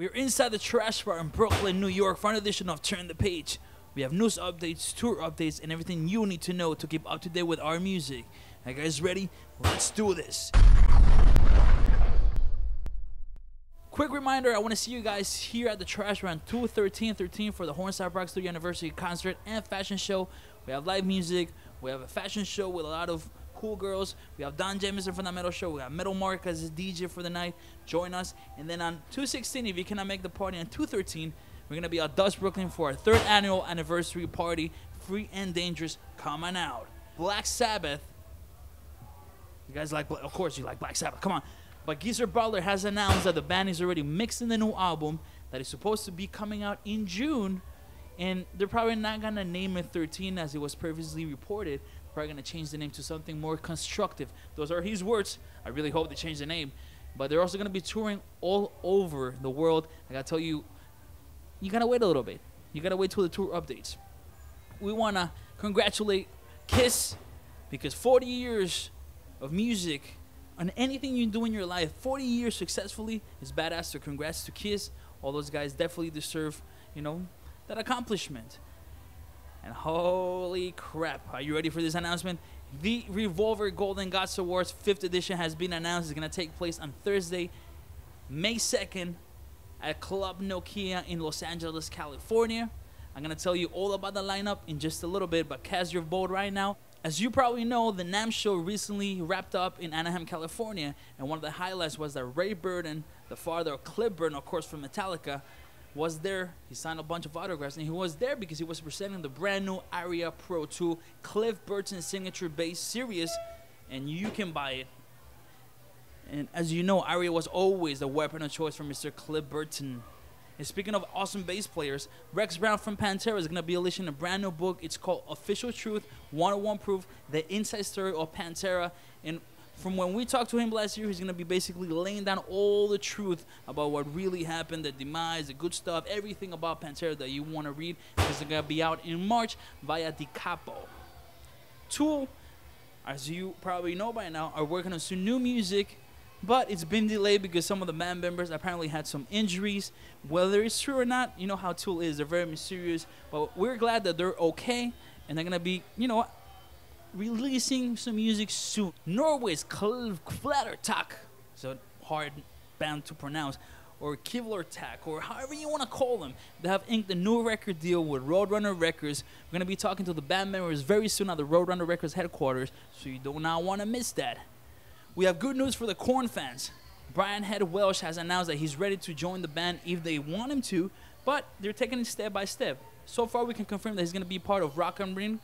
We're inside the Trash Bar in Brooklyn, New York for an edition of Turn the Page. We have news updates, tour updates, and everything you need to know to keep up to date with our music. Are you guys ready? Let's do this. Quick reminder, I want to see you guys here at the Trash Bar on 2/13/13 for the Hornside Rock Studio Anniversary concert and fashion show. We have live music. We have a fashion show with a lot of cool girls. We have Don Jamison from the metal show. We have Metal Mark as his DJ for the night. Join us. And then on 2/16, if you cannot make the party on 2/13, we're going to be at Dust Brooklyn for our 3rd annual anniversary party. Free and dangerous. Come on out. Black Sabbath. You guys like, of course you like Black Sabbath. Come on. But Geezer Butler has announced that the band is already mixing the new album that is supposed to be coming out in June. And they're probably not going to name it 13 as it was previously reported. Probably going to change the name to something more constructive. Those are his words. I really hope they change the name. But they're also going to be touring all over the world. I got to tell you, you got to wait a little bit. You got to wait till the tour updates. We want to congratulate Kiss because 40 years of music on anything you do in your life, 40 years successfully is badass. So congrats to Kiss. All those guys definitely deserve, that accomplishment. And holy crap, are you ready for this announcement? The Revolver Golden Gods Awards 5th edition has been announced. It's going to take place on Thursday, May 2nd at Club Nokia in Los Angeles, California. I'm going to tell you all about the lineup in just a little bit, but cast your vote right now. As you probably know, the NAMM show recently wrapped up in Anaheim, California, and one of the highlights was that Ray Burden, the father of Cliff Burton, of course, from Metallica, was there. He signed a bunch of autographs, and he was there because he was presenting the brand new Aria Pro 2 Cliff Burton signature bass Sirius, and you can buy it. And as you know, Aria was always the weapon of choice for Mr. Cliff Burton. And speaking of awesome bass players, Rex Brown from Pantera is going to be releasing a brand new book. It's called Official Truth, 101 Proof, the inside story of Pantera. And from when we talked to him last year, he's going to be basically laying down all the truth about what really happened, the demise, the good stuff, everything about Pantera that you want to read. Because it's going to be out in March via Di Capo. Tool, as you probably know by now, are working on some new music, but it's been delayed because some of the band members apparently had some injuries. Whether it's true or not, you know how Tool is. They're very mysterious, but we're glad that they're okay, and they're going to be, releasing some music soon. Norway's Kvelertak, so hard band to pronounce, or Kvelertak, or however you want to call them. They have inked a new record deal with Roadrunner Records. We're going to be talking to the band members very soon at the Roadrunner Records headquarters, so you do not want to miss that. We have good news for the Korn fans. Brian Head Welsh has announced that he's ready to join the band if they want him to, but they're taking it step by step. So far, we can confirm that he's going to be part of Rock am Ring.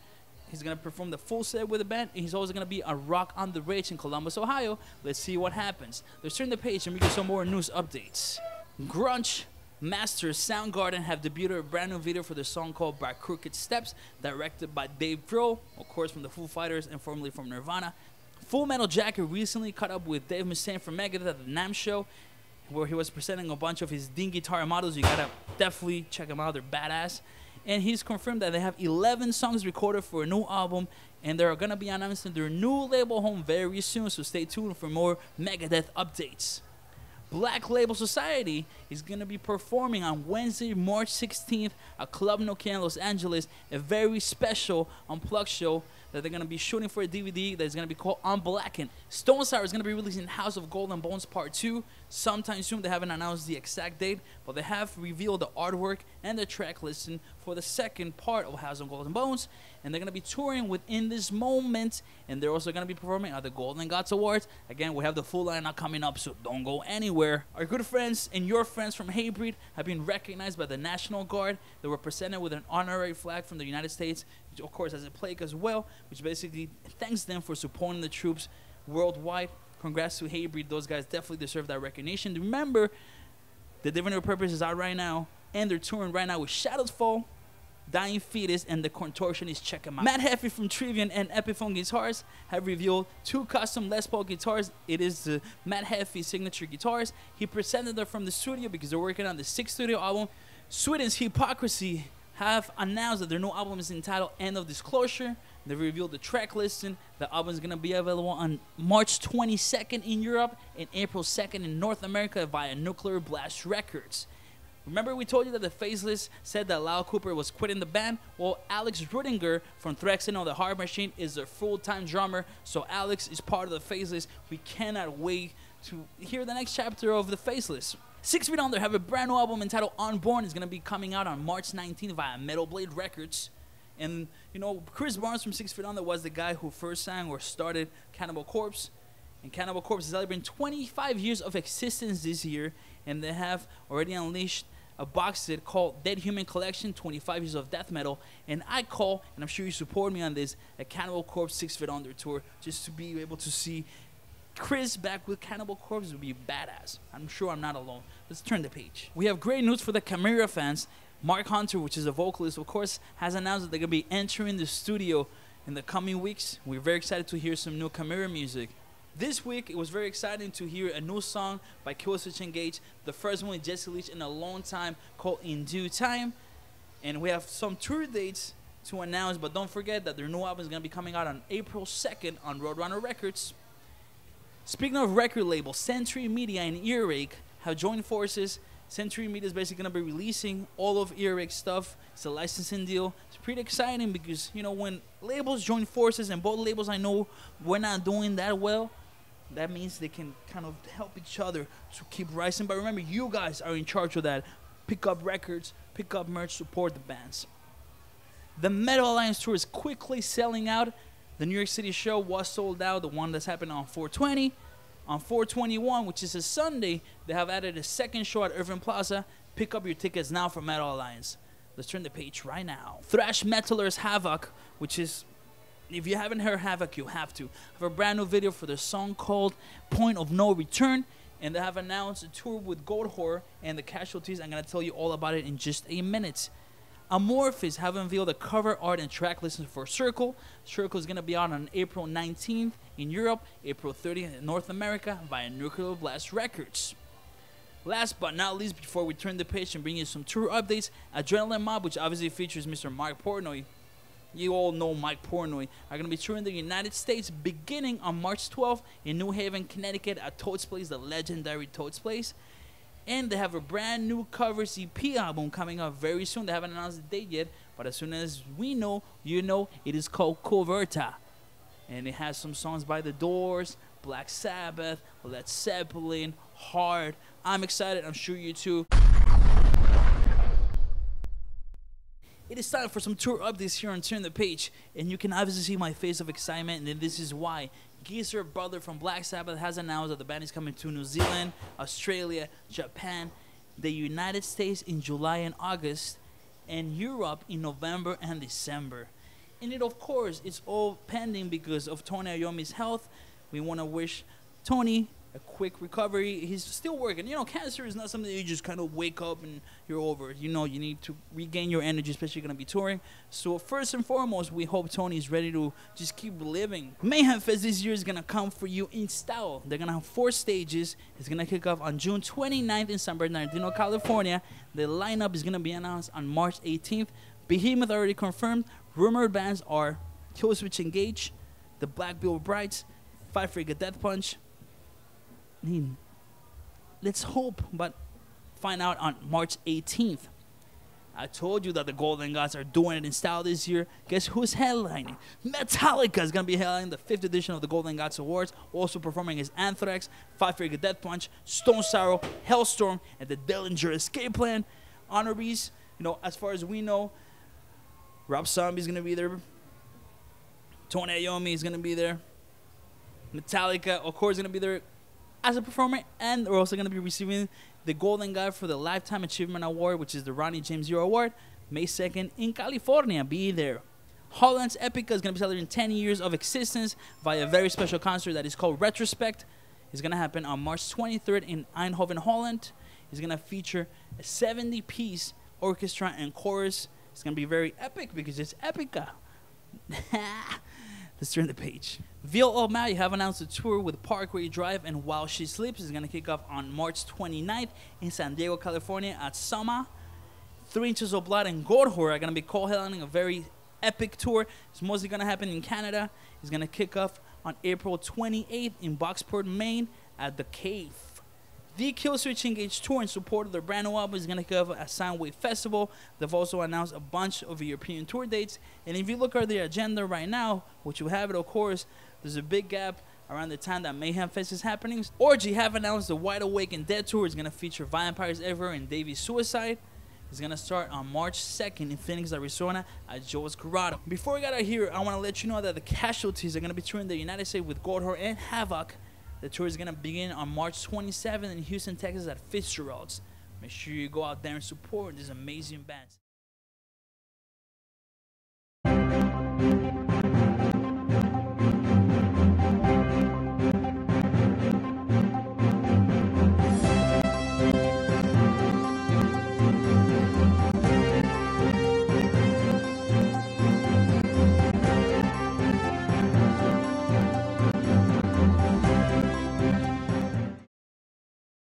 He's going to perform the full set with the band, and he's also going to be on Rock on the Rage in Columbus, Ohio. Let's see what happens. Let's turn the page and we get some more news updates. Grunge masters Soundgarden have debuted a brand new video for their song called By Crooked Steps, directed by Dave Grohl, of course from the Foo Fighters and formerly from Nirvana. Full Metal Jacket recently caught up with Dave Mustaine from Megadeth at the NAMM show, where he was presenting a bunch of his Dean guitar models. You gotta definitely check them out, they're badass. And he's confirmed that they have 11 songs recorded for a new album, and they're going to be announcing their new label home very soon, so stay tuned for more Megadeth updates. Black Label Society is going to be performing on Wednesday, March 16th at Club Nokia in Los Angeles, a very special unplugged show that they're going to be shooting for a DVD that is going to be called Unblackened. Stone Sour is going to be releasing House of Gold and Bones Part 2 sometime soon. They haven't announced the exact date, but they have revealed the artwork and the track listing for the second part of House of Gold and Bones, and they're going to be touring within this moment, and they're also going to be performing at the Golden Gods Awards. Again, we have the full lineup coming up, so don't go anywhere. Our good friends and your friends from Hatebreed have been recognized by the National Guard. They were presented with an honorary flag from the United States, which of course has a plaque as well, which basically thanks them for supporting the troops worldwide. Congrats to Hatebreed. Those guys definitely deserve that recognition. Remember, the Divine Your Purpose is out right now, and they're touring right now with Shadows Fall, Dying Fetus, and The Contortionist. Check them out. Matt Heffy from Trivium and Epiphone Guitars have revealed 2 custom Les Paul guitars. It is the Matt Heffy signature guitars. He presented them from the studio because they're working on the 6th studio album. Sweden's Hypocrisy have announced that their new album is entitled End of Disclosure. They revealed the track listing. The album is going to be available on March 22nd in Europe and April 2nd in North America via Nuclear Blast Records. Remember we told you that the Faceless said that Lyle Cooper was quitting the band? Well, Alex Rudinger from Threxen on the Hard Machine is their full-time drummer, so Alex is part of the Faceless. We cannot wait to hear the next chapter of the Faceless. 6 Feet Under have a brand new album entitled Unborn. It's going to be coming out on March 19th via Metal Blade Records. And, you know, Chris Barnes from 6 Feet Under was the guy who first sang or started Cannibal Corpse. And Cannibal Corpse is celebrating 25 years of existence this year, and they have already unleashed a box set called Dead Human Collection, 25 Years of Death Metal. And I call, and I'm sure you support me on this, a Cannibal Corpse 6 Feet Under tour, just to be able to see Chris back with Cannibal Corpse would be badass. I'm sure I'm not alone. Let's turn the page. We have great news for the Chimaira fans. Mark Hunter, which is a vocalist, of course, has announced that they're going to be entering the studio in the coming weeks. We're very excited to hear some new Chimaira music. This week, it was very exciting to hear a new song by Killswitch Engage, the first one with Jesse Leach in a long time, called In Due Time. And we have some tour dates to announce, but don't forget that their new album is going to be coming out on April 2nd on Roadrunner Records. Speaking of record labels, Century Media and Earache have joined forces. Century Media is basically going to be releasing all of Earache's stuff. It's a licensing deal. It's pretty exciting because, you know, when labels join forces, and both labels I know we're not doing that well, that means they can kind of help each other to keep rising. But remember, you guys are in charge of that. Pick up records, pick up merch, support the bands. The Metal Alliance tour is quickly selling out. The New York City show was sold out, the one that's happening on 420. On 421, which is a Sunday, they have added a second show at Irving Plaza. Pick up your tickets now for Metal Alliance. Let's turn the page right now. Thrash metalers Havok, which is, if you haven't heard Havok, you have to. Have a brand new video for their song called Point of No Return. And they have announced a tour with Göatwhore and the Casualties. I'm going to tell you all about it in just a minute. Amorphis have unveiled the cover art and track listing for Circle. Circle is going to be out on April 19th in Europe, April 30th in North America via Nuclear Blast Records. Last but not least, before we turn the page and bring you some tour updates, Adrenaline Mob, which obviously features Mr. Mike Portnoy. You all know Mike Portnoy, are going to be touring the United States beginning on March 12th in New Haven, Connecticut at Toad's Place, the legendary Toad's Place. And they have a brand new covers EP album coming up very soon. They haven't announced the date yet, but as soon as we know, you know, it is called Kvelertak. And it has some songs by The Doors, Black Sabbath, Led Zeppelin, Hard. I'm excited. I'm sure you too. It is time for some tour updates here on Turn the Page. And you can obviously see my face of excitement, and this is why. Geezer Brother from Black Sabbath has announced that the band is coming to New Zealand, Australia, Japan, the United States in July and August, and Europe in November and December. And it, of course, is all pending because of Tony Iommi's health. We want to wish Tony a quick recovery. He's still working. You know, cancer is not something that you just kind of wake up and you're over. You know, you need to regain your energy, especially going to be touring. So first and foremost, we hope Tony is ready to just keep living. Mayhem Fest this year is going to come for you in style. They're going to have 4 stages. It's going to kick off on June 29th in San Bernardino, California. The lineup is going to be announced on March 18th. Behemoth already confirmed. Rumored bands are Killswitch Engage, the Black Bill Brides, Fight for a Death Punch. I mean, let's hope, but find out on March 18th. I told you that the Golden Gods are doing it in style this year. Guess who's headlining? Metallica is going to be headlining the 5th edition of the Golden Gods Awards. Also performing is Anthrax, Fight for a Death Punch, Stone Sorrow, Halestorm, and the Dillinger Escape Plan. Honorees, you know, as far as we know, Rob Zombie is going to be there. Tony Iommi is going to be there. Metallica, of course, is going to be there as a performer, and we're also going to be receiving the Golden God for the Lifetime Achievement Award, which is the Ronnie James Dio Award, May 2nd in California. Be there. Holland's Epica is going to be celebrating 10 years of existence via a very special concert that is called Retrospect. It's going to happen on March 23rd in Eindhoven, Holland. It's going to feature a 70-piece orchestra and chorus. It's going to be very epic because it's Epica. Let's turn the page. Veil of Maya have announced a tour with Parkway Drive and While She Sleeps is going to kick off on March 29th in San Diego, California at Soma. 3 Inches of Blood and Göatwhore are going to be co-headlining a very epic tour. It's mostly going to happen in Canada. It's going to kick off on April 28th in Boxport, Maine at The Cave. The Killswitch Engage tour in support of their brand new album is going to kick off at Soundwave Festival. They've also announced a bunch of European tour dates. And if you look at their agenda right now, which you have it, of course, there's a big gap around the time that Mayhem Fest is happening. Orgy have announced the Wide Awake and Dead tour is going to feature Vampires Everywhere and Davey Suicide. It's going to start on March 2nd in Phoenix, Arizona at Joe's Grotto. Before we get out of here, I want to let you know that the Casualties are going to be touring the United States with Göatwhore and Havok. The tour is going to begin on March 27th in Houston, Texas at Fitzgerald's. Make sure you go out there and support these amazing bands.